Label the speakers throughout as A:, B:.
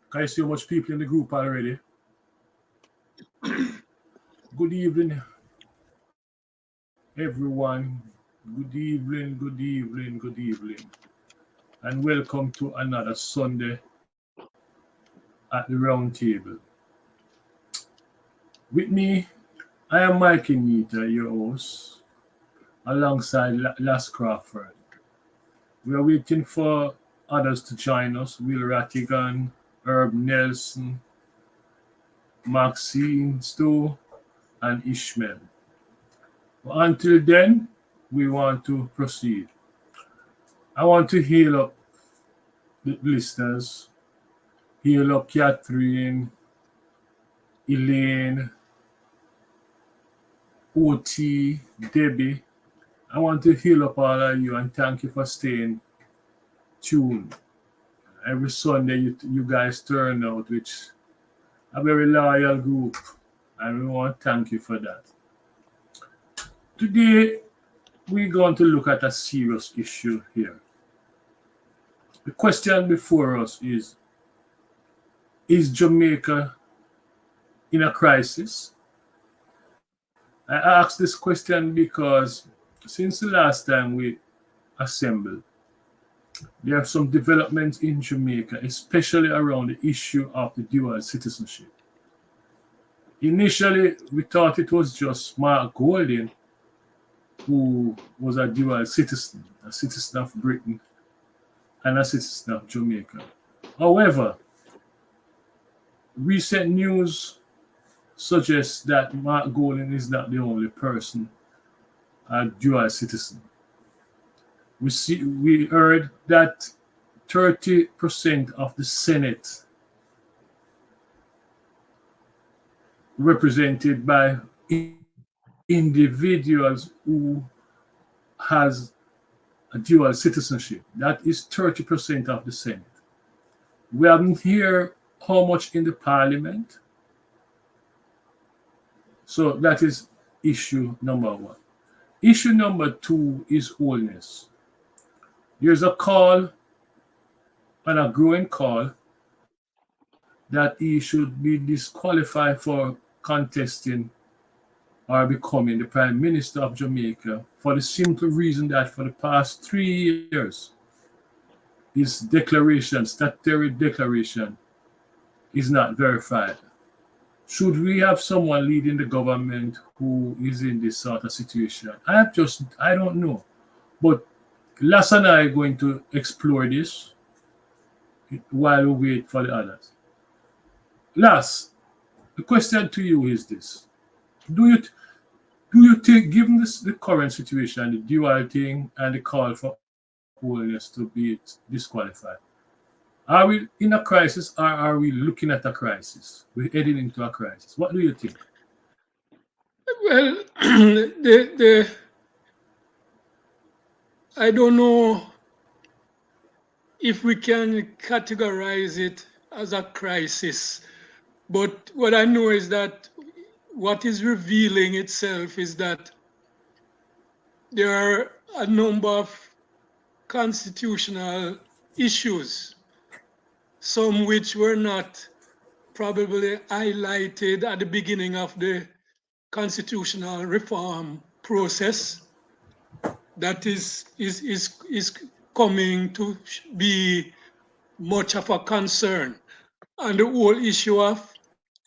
A: Can you see how much people in the group already? Good evening, everyone. Good evening, good evening, good evening. And welcome to another Sunday at the round table. With me, I am Mike Nita, your host, alongside Las Crawford. We are waiting for others to join us. Will Rattigan, Herb Nelson, Maxine Stowe, and Ishmael. But until then, we want to proceed. I want to heal up the listeners, heal up Catherine, Elaine, OT, Debbie. I want to heal up all of you and thank you for staying tuned. Every Sunday, you guys turn out, which a very loyal group, and we want to thank you for that. Today, we're going to look at a serious issue here. The question before us is Jamaica in a crisis? I ask this question because since the last time we assembled, there are some developments in Jamaica, especially around the issue of the dual citizenship. Initially, we thought it was just Mark Golding who was a dual citizen, a citizen of Britain and a citizen of Jamaica. However, recent news suggests that Mark Golding is not the only person a dual citizen. We heard that 30% of the Senate represented by individuals who has a dual citizenship. That is 30% of the Senate. We haven't heard how much in the Parliament. So that is issue number one. Issue number two is Holness. There's a call and a growing call that he should be disqualified for contesting or becoming the Prime Minister of Jamaica for the simple reason that for the past 3 years, his declaration, statutory declaration, is not verified. Should we have someone leading the government who is in this sort of situation? I don't know. But Lass and I are going to explore this while we wait for the others. Lass, the question to you is this. Do you think, given the current situation, the dual thing and the call for Holness to be disqualified, are we in a crisis or are we looking at a crisis? We're heading into a crisis. What do you think?
B: Well, I don't know if we can categorize it as a crisis, but what I know is that what is revealing itself is that there are a number of constitutional issues, some which were not probably highlighted at the beginning of the constitutional reform process that is coming to be much of a concern. And the whole issue of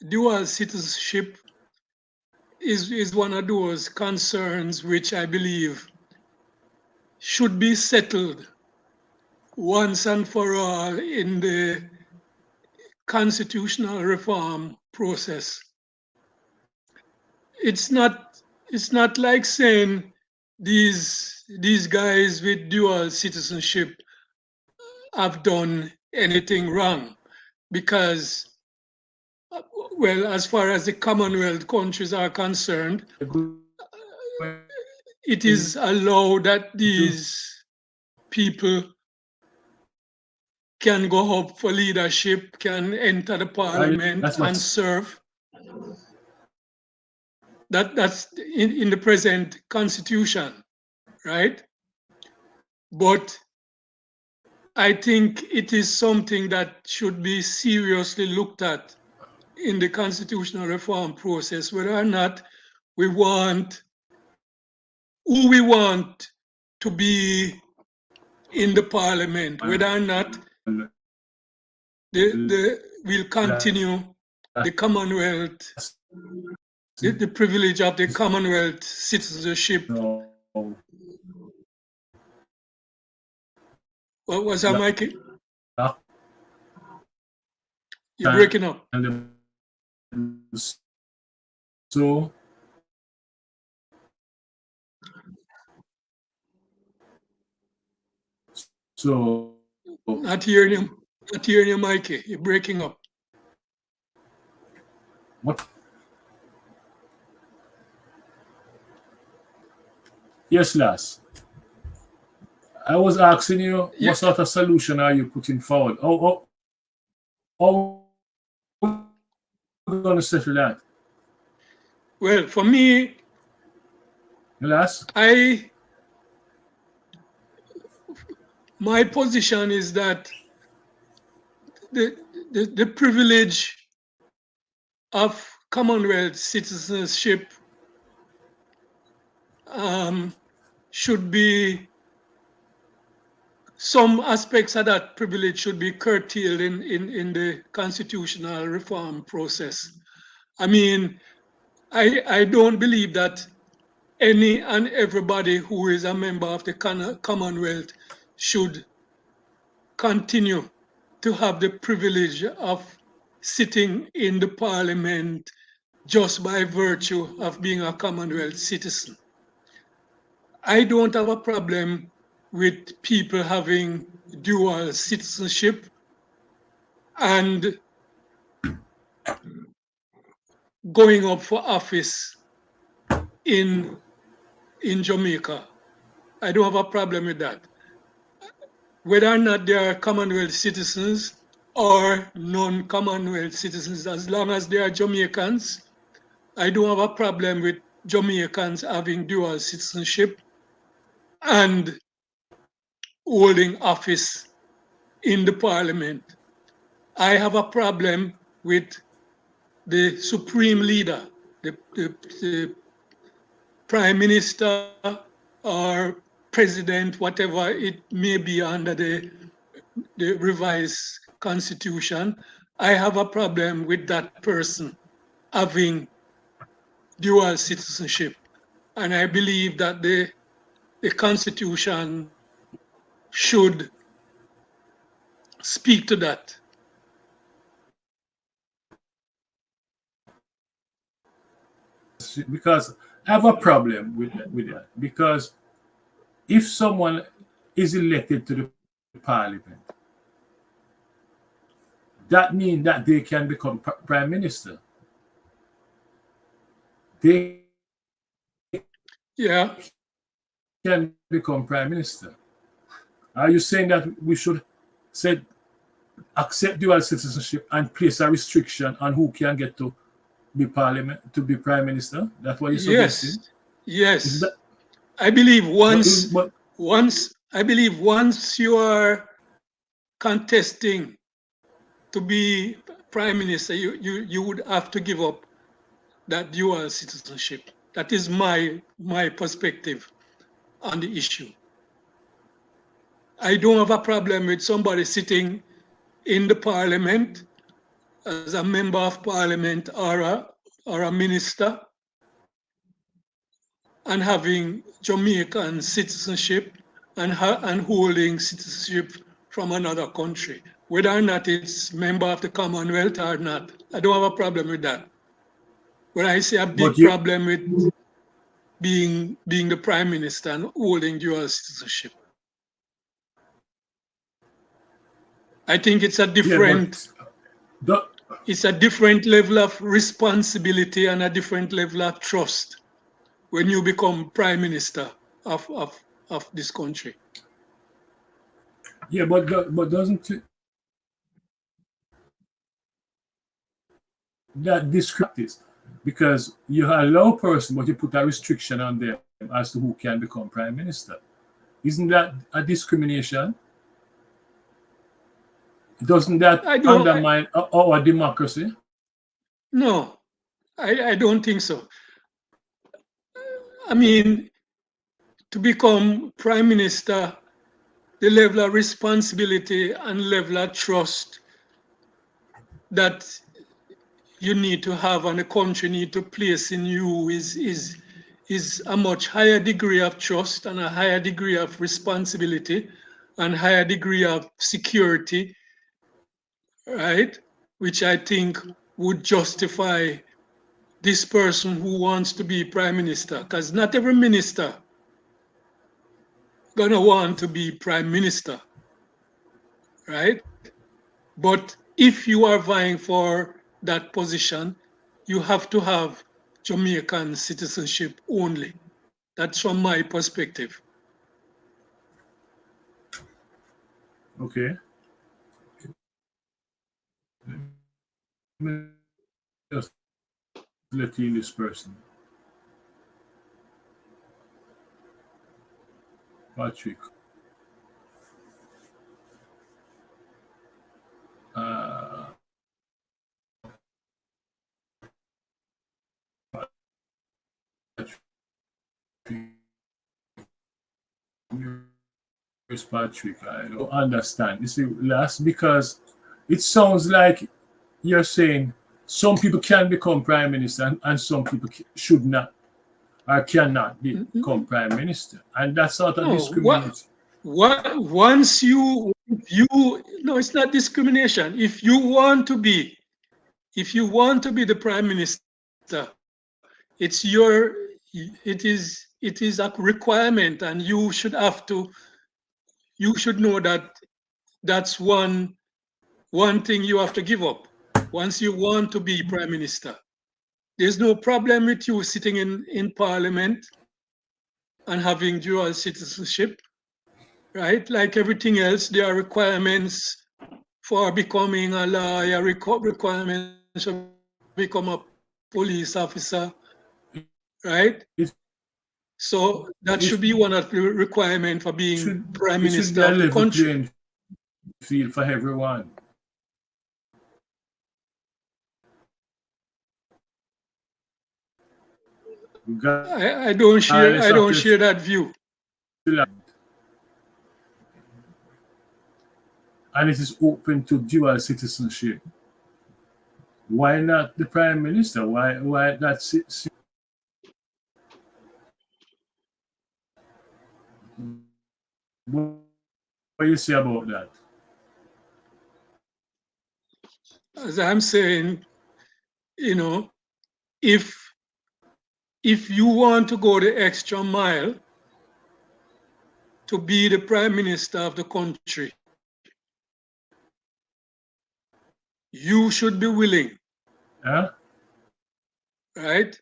B: dual citizenship is one of those concerns which I believe should be settled once and for all in the constitutional reform process. It's not like saying these guys with dual citizenship have done anything wrong, because well, as far as the Commonwealth countries are concerned, it is allowed that these people can go up for leadership, can enter the parliament and serve. That's in the present constitution, right? But I think it is something that should be seriously looked at in the constitutional reform process, whether or not we want who we want to be in the parliament, whether or not we'll continue the Commonwealth, the privilege of the Commonwealth citizenship.
A: No.
B: What was that, Mikey?
A: Yeah.
B: You're breaking up.
A: So
B: not hearing you, Mikey. You're breaking up.
A: What? Yes, Lass. I was asking you, what sort of solution are you putting forward? How are we going to settle that?
B: Well, for me,
A: Lass?
B: My position is that the privilege of Commonwealth citizenship should be, some aspects of that privilege should be curtailed in the constitutional reform process. I mean, I don't believe that any and everybody who is a member of the Commonwealth should continue to have the privilege of sitting in the parliament just by virtue of being a Commonwealth citizen. I don't have a problem with people having dual citizenship and going up for office in Jamaica. I don't have a problem with that. Whether or not they are Commonwealth citizens or non-Commonwealth citizens, as long as they are Jamaicans, I don't have a problem with Jamaicans having dual citizenship and holding office in the parliament. I have a problem with the supreme leader, the prime minister or president, whatever it may be under the revised constitution. I have a problem with that person having dual citizenship. And I believe that the constitution should speak to that.
A: Because I have a problem with that. Because if someone is elected to the parliament, that means that they can become prime minister. They can become prime minister. Are you saying that we should accept dual citizenship and place a restriction on who can get to be prime minister? That's what you're suggesting?
B: Yes. I believe once you are contesting to be prime minister, you would have to give up that dual citizenship. That is my perspective on the issue. I don't have a problem with somebody sitting in the parliament as a member of parliament or a minister and having Jamaican citizenship and holding citizenship from another country, whether or not it's member of the Commonwealth or not. I don't have a problem with that. But I see a big problem with being the prime minister and holding dual citizenship. I think it's a different it's a different level of responsibility and a different level of trust when you become prime minister of this country.
A: Yeah, but doesn't it, that discrepancies? Because you allow a person, but you put a restriction on them as to who can become prime minister. Isn't that a discrimination? Doesn't that
B: I don't.
A: undermine our democracy?
B: No, I don't think so. I mean, to become prime minister, the level of responsibility and level of trust that you need to have and the country need to place in you is a much higher degree of trust and a higher degree of responsibility and higher degree of security, right? Which I think would justify this person who wants to be prime minister, because not every minister gonna want to be prime minister, right? But if you are vying for that position, you have to have Jamaican citizenship only. That's from my perspective.
A: Okay. Let me just let in this person. Patrick. Uh, Patrick. Where's Patrick? I don't understand. You see, last because it sounds like you're saying some people can become prime minister and some people should not or cannot become prime minister, and that's sort of
B: No,
A: discrimination.
B: once no, it's not discrimination. If you want to be the prime minister, it is a requirement, and you should know that that's one thing you have to give up once you want to be prime minister. There's no problem with you sitting in parliament and having dual citizenship, right? Like everything else, there are requirements for becoming a lawyer, requirements to become a police officer, right?
A: It,
B: So that
A: it,
B: should be one of the requirements for being prime
A: it should
B: minister
A: be a
B: of the
A: level
B: country.
A: playing field for everyone.
B: I don't share
A: Regardless
B: I
A: of
B: don't
A: your
B: share that view.
A: and it is open to dual citizenship. Why not the prime minister? Why not? What do you say about that?
B: As I'm saying, you know, if you want to go the extra mile to be the prime minister of the country, you should be willing,
A: Huh?
B: right?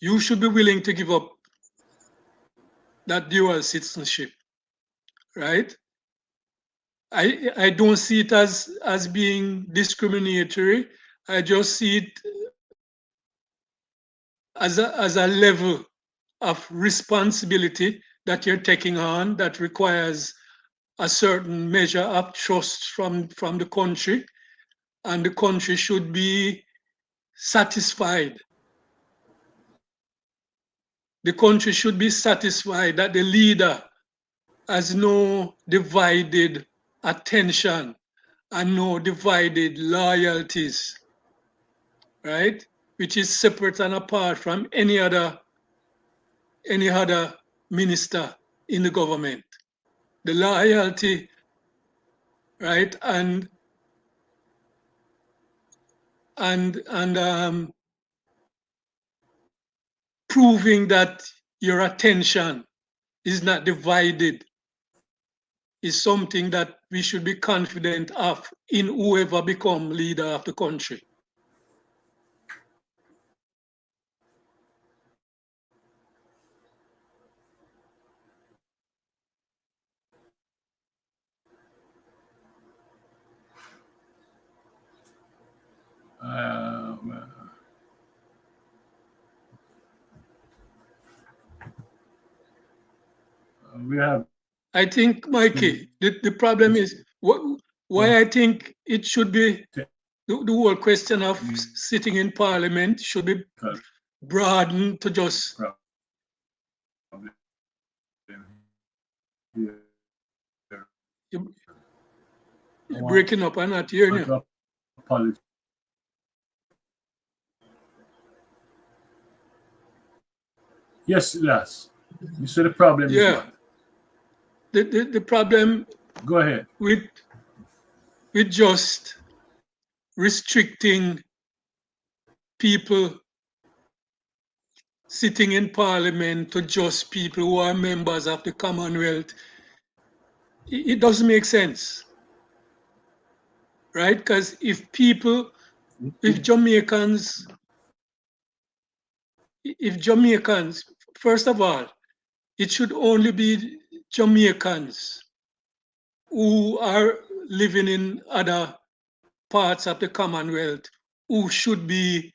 B: You should be willing to give up that dual citizenship, right? I don't see it as being discriminatory. I just see it as a level of responsibility that you're taking on that requires a certain measure of trust from the country, and the country should be satisfied. The country should be satisfied that the leader has no divided attention and no divided loyalties, right? Which is separate and apart from any other minister in the government. The loyalty, right, and proving that your attention is not divided is something that we should be confident of in whoever become leader of the country.
A: Um, we have
B: I think, Mikey, the problem is why I think it should be the whole question of sitting in parliament should be broadened to just you're breaking up. I'm not hearing you.
A: Yes, Las. You said the problem is what?
B: The problem
A: Go ahead.
B: with just restricting people sitting in parliament to just people who are members of the Commonwealth, it doesn't make sense, right? Because if Jamaicans, first of all, it should only be Jamaicans who are living in other parts of the Commonwealth who should be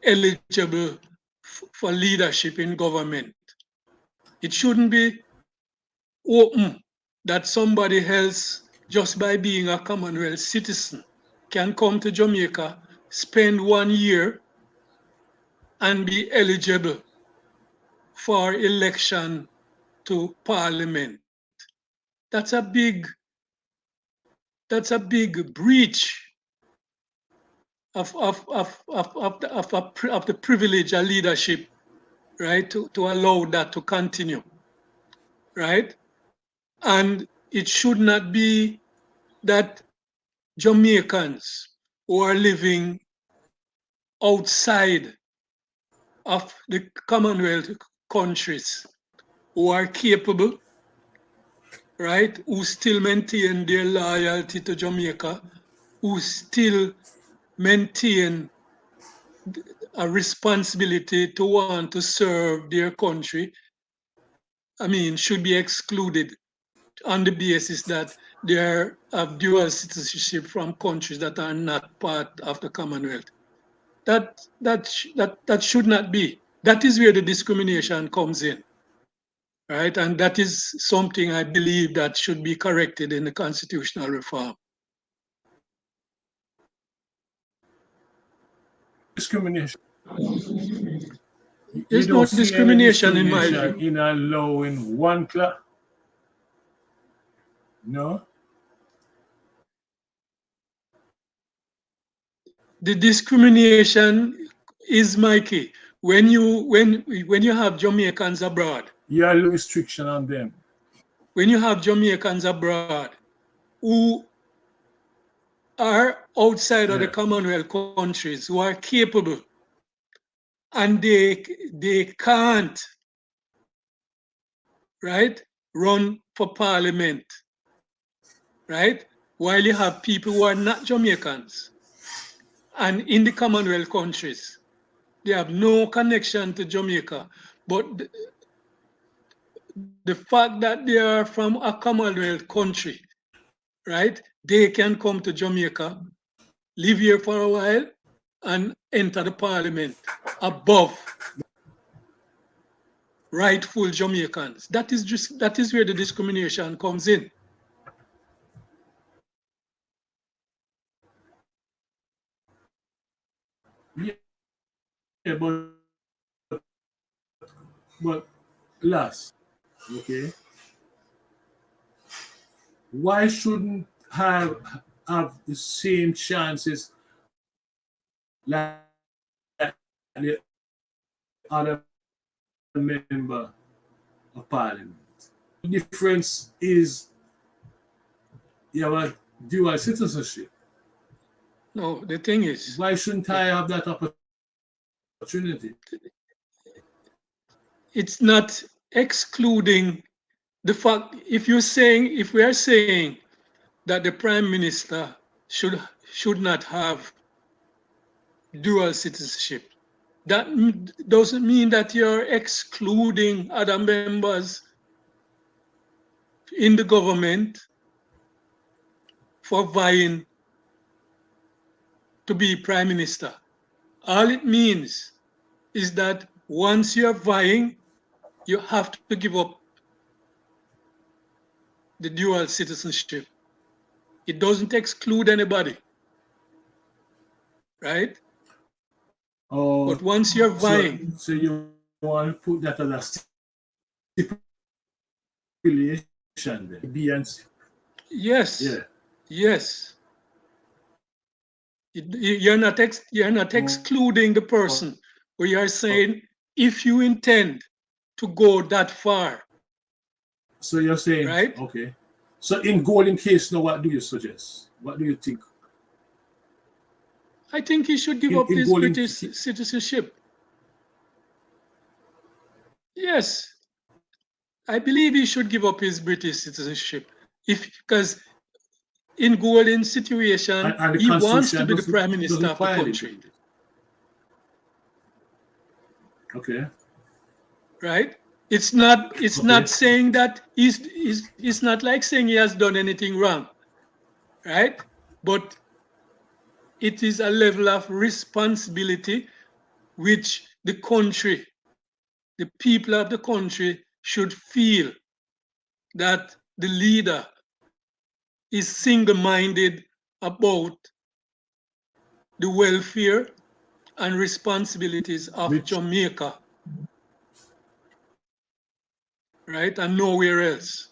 B: eligible for leadership in government. It shouldn't be open that somebody else, just by being a Commonwealth citizen, can come to Jamaica, spend 1 year, and be eligible for election to parliament. That's a big breach of the privilege of leadership, right? To allow that to continue, right? And it should not be that Jamaicans who are living outside of the Commonwealth countries who are capable, right, who still maintain their loyalty to Jamaica, who still maintain a responsibility to want to serve their country, should be excluded on the basis that they have dual citizenship from countries that are not part of the Commonwealth. That should not be. That is where the discrimination comes in, right? And that is something I believe that should be corrected in the constitutional reform.
A: Discrimination.
B: There's no discrimination in my view.
A: In allowing one class? No?
B: The discrimination is, Mikey, when you have Jamaicans abroad.
A: You have a restriction on them.
B: When you have Jamaicans abroad who are outside of the Commonwealth countries, who are capable, and they can't, right, run for parliament, right? While you have people who are not Jamaicans and in the Commonwealth countries, they have no connection to Jamaica, but the fact that they are from a Commonwealth country, right, they can come to Jamaica, live here for a while, and enter the parliament above rightful Jamaicans. That is where the discrimination comes in.
A: Yeah, but last, okay. Why shouldn't have the same chances like the other member of parliament? The difference is you have a dual citizenship.
B: No, the thing is,
A: why shouldn't I have that opportunity?
B: It's not excluding the fact, if we are saying that the Prime Minister should not have dual citizenship, that doesn't mean that you're excluding other members in the government for vying to be Prime Minister. All it means is that once you're vying, you have to give up the dual citizenship. It doesn't exclude anybody, right?
A: Oh,
B: But once you're vying,
A: so you want to put that as a stipulation then? B and C.
B: yes,
A: Yeah.
B: yes. You're not excluding the person, but you're saying if you intend to go that far,
A: So you're saying,
B: right?
A: okay. So in Golden case now, what do you suggest? What do you think?
B: I think he should give up
A: In
B: his
A: Golden,
B: British citizenship. Yes, I believe he should give up his British citizenship. Because in Golden situation,
A: and the
B: he wants to
A: Constitution
B: be the prime
A: doesn't
B: minister of the
A: require him to
B: country,
A: do this. Okay.
B: right? It's not
A: Okay.
B: saying that it's not like saying he has done anything wrong, right? But it is a level of responsibility which the country, the people of the country should feel that the leader is single-minded about the welfare and responsibilities of
A: Which,
B: Jamaica, right? And nowhere else.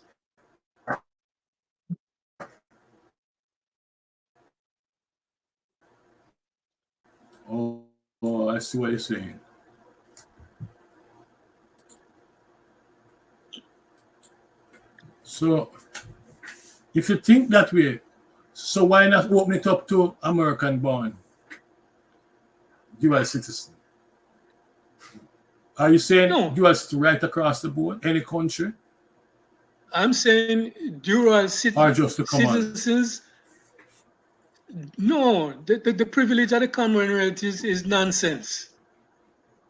A: oh, I see what you're saying. So if you think that way, so why not open it up to American born dual citizen? Are you saying
B: No,
A: dual citizen right across the board, any country,
B: I'm saying dual
A: or just the common?
B: citizens. No, the privilege of the Commonwealth is nonsense,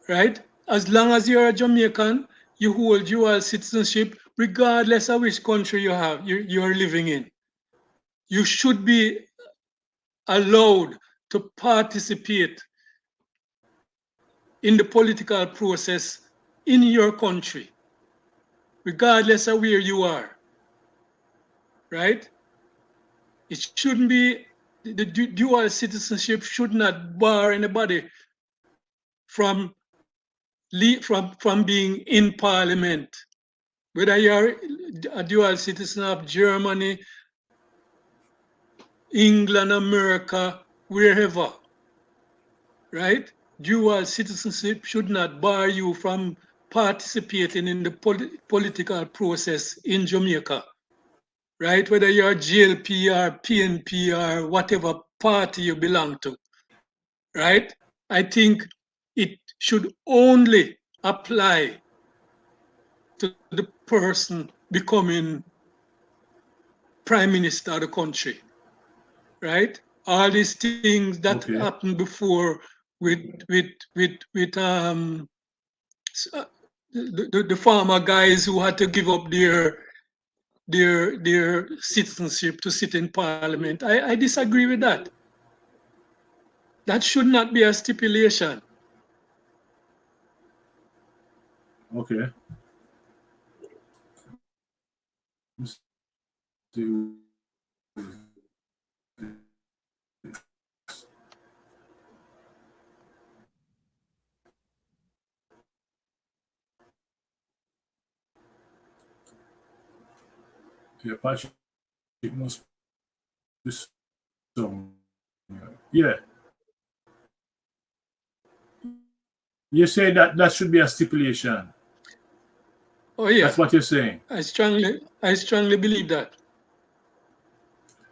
B: right? As long as you're a Jamaican, you hold dual citizenship regardless of which country you're living in. You should be allowed to participate in the political process in your country, regardless of where you are, right? It shouldn't be the dual citizenship should not bar anybody from from being in parliament, whether you're a dual citizen of Germany, England, America, wherever, right? Dual citizenship should not bar you from participating in the political process in Jamaica, right? Whether you're GLP or PNP or whatever party you belong to, right? I think it should only apply to the person becoming prime minister of the country, right? All these things that
A: Okay.
B: happened before with the farmer guys who had to give up their citizenship to sit in parliament. I disagree with that. That should not be a stipulation.
A: Okay. Yeah, Patrick must be some. Yeah. You say that that should be a stipulation.
B: Oh yeah,
A: That's what you're saying.
B: I strongly believe that.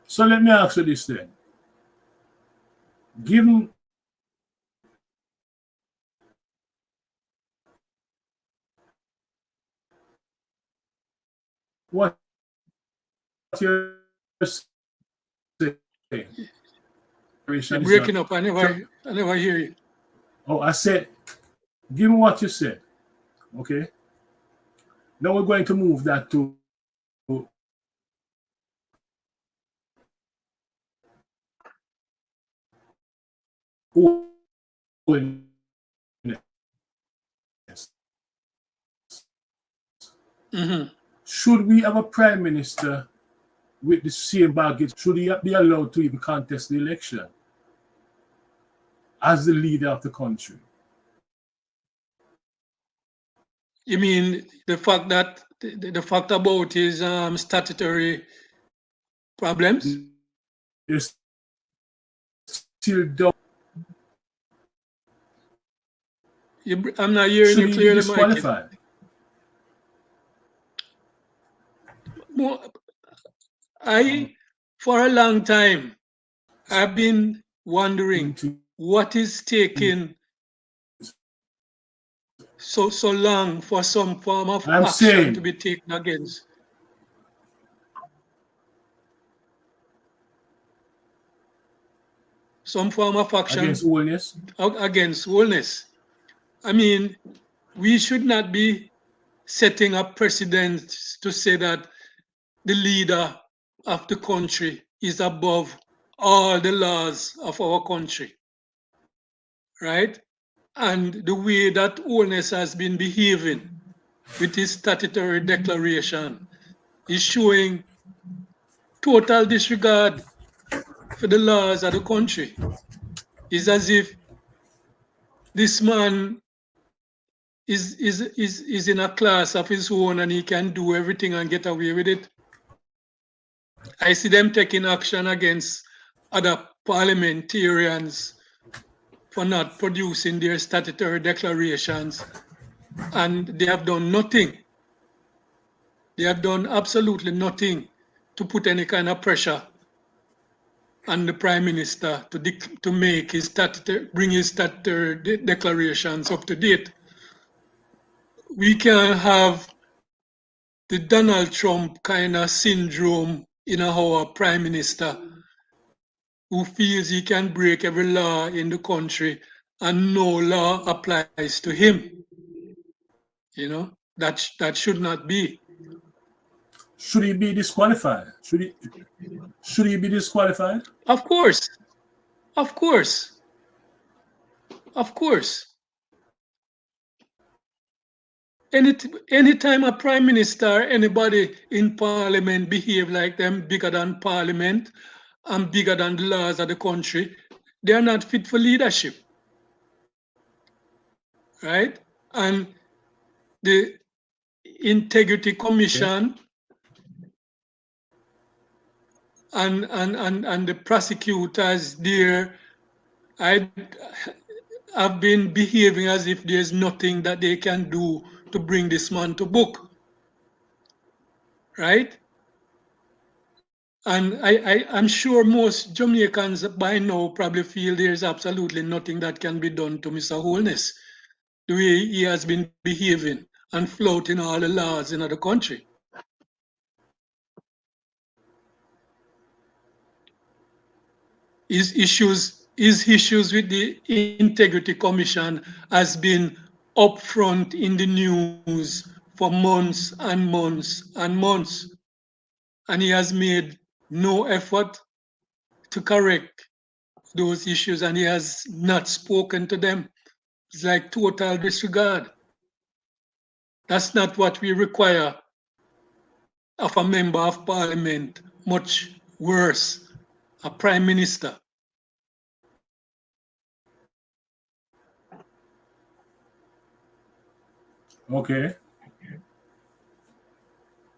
A: So let me ask you this then. Given what you're saying,
B: You're
A: is not.
B: breaking up. I never hear you.
A: Oh, I said, given what you said, okay. Now we're going to move that to holiness.
B: Hmm.
A: Should we have a prime minister with the same baggage, should he be allowed to even contest the election as the leader of the country?
B: You mean the fact that the fact about his statutory problems?
A: There's still doubt.
B: I'm not hearing
A: Should
B: you
A: he be
B: clearly, Mikey.
A: disqualified?
B: For a long time, I've been wondering what is taking so long for some form of action to be taken against. Some form of action
A: Against Holness?
B: Against Holness. I mean, we should not be setting a precedent to say that the leader of the country is above all the laws of our country, right? And the way that Holness has been behaving with his statutory declaration is showing total disregard for the laws of the country. It's as if this man is in a class of his own and he can do everything and get away with it. I see them taking action against other parliamentarians for not producing their statutory declarations, and they have done nothing. They have done absolutely nothing to put any kind of pressure on the Prime Minister to make bring his statutory declarations up to date. We can have the Donald Trump kind of syndrome in our Prime Minister, who feels he can break every law in the country and no law applies to him. You know, that should not be.
A: Should he be disqualified? Should he be disqualified?
B: Of course. Of course. Of course. Anytime a prime minister, anybody in parliament behave like them bigger than parliament and bigger than the laws of the country, they are not fit for leadership. Right? And the Integrity Commission and the prosecutors there, have been behaving as if there's nothing that they can do to bring this man to book. Right? And I'm sure most Jamaicans by now probably feel there's absolutely nothing that can be done to Mr. Holness, the way he has been behaving and flouting all the laws in the country. His issues with the Integrity Commission has been upfront in the news for months and months and months. And he has made no effort to correct those issues, and he has not spoken to them. It's like total disregard. That's not what we require of a member of parliament, much worse, a prime minister.
A: Okay.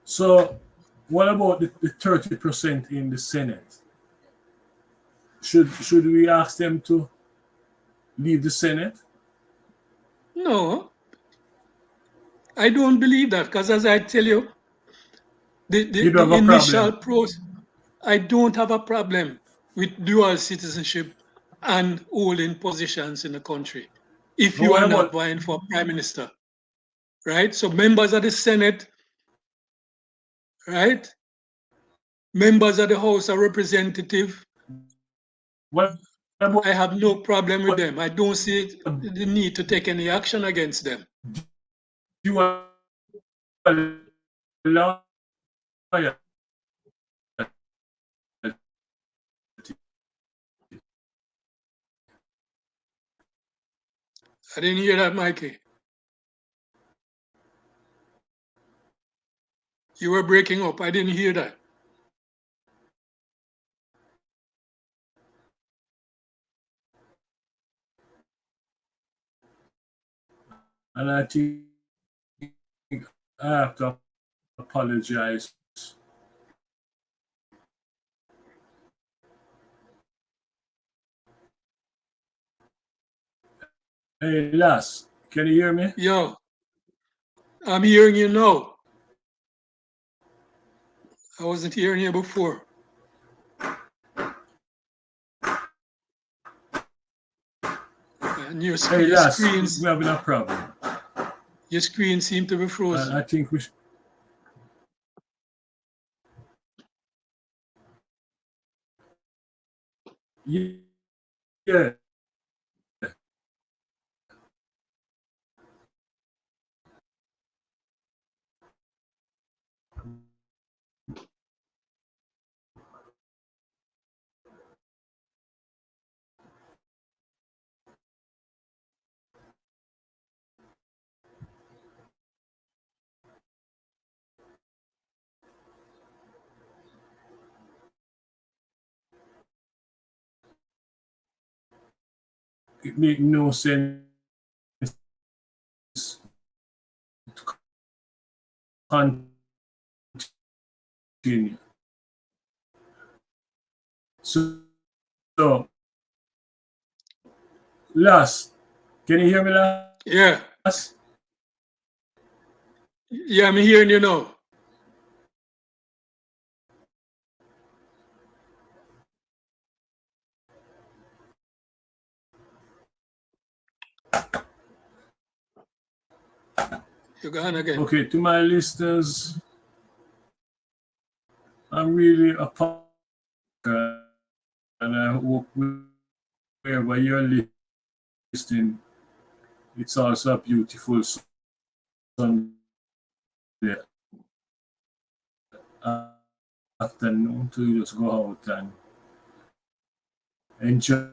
A: So, what about the 30% in the Senate? Should we ask them to leave the Senate?
B: No, I don't believe that, because as I tell you, the initial process, I don't have a problem with dual citizenship and holding positions in the country if you are not vying for prime minister. Right? So members of the Senate, right? Members of the House of Representatives, I have no problem with them. I don't see the need to take any action against them.
A: You are lawyer.
B: I didn't hear that, Mikey. You were breaking up. I didn't hear that.
A: And I think I have to apologize. Hey, Las, can you hear me?
B: Yo, I'm hearing you now. I wasn't hearing you before. And your
A: Hey, Las,
B: screens,
A: we're having a problem.
B: your screen seemed to be
A: And
B: frozen.
A: I think we should. Yeah. It makes no sense to continue. So, Las, can you hear me,
B: Yeah,
A: Las?
B: yeah, I'm hearing you now. You're gone again.
A: Okay, to my listeners, I'm really apologetic, and I hope wherever you're listening, it's also a beautiful Sunday afternoon to just go out and enjoy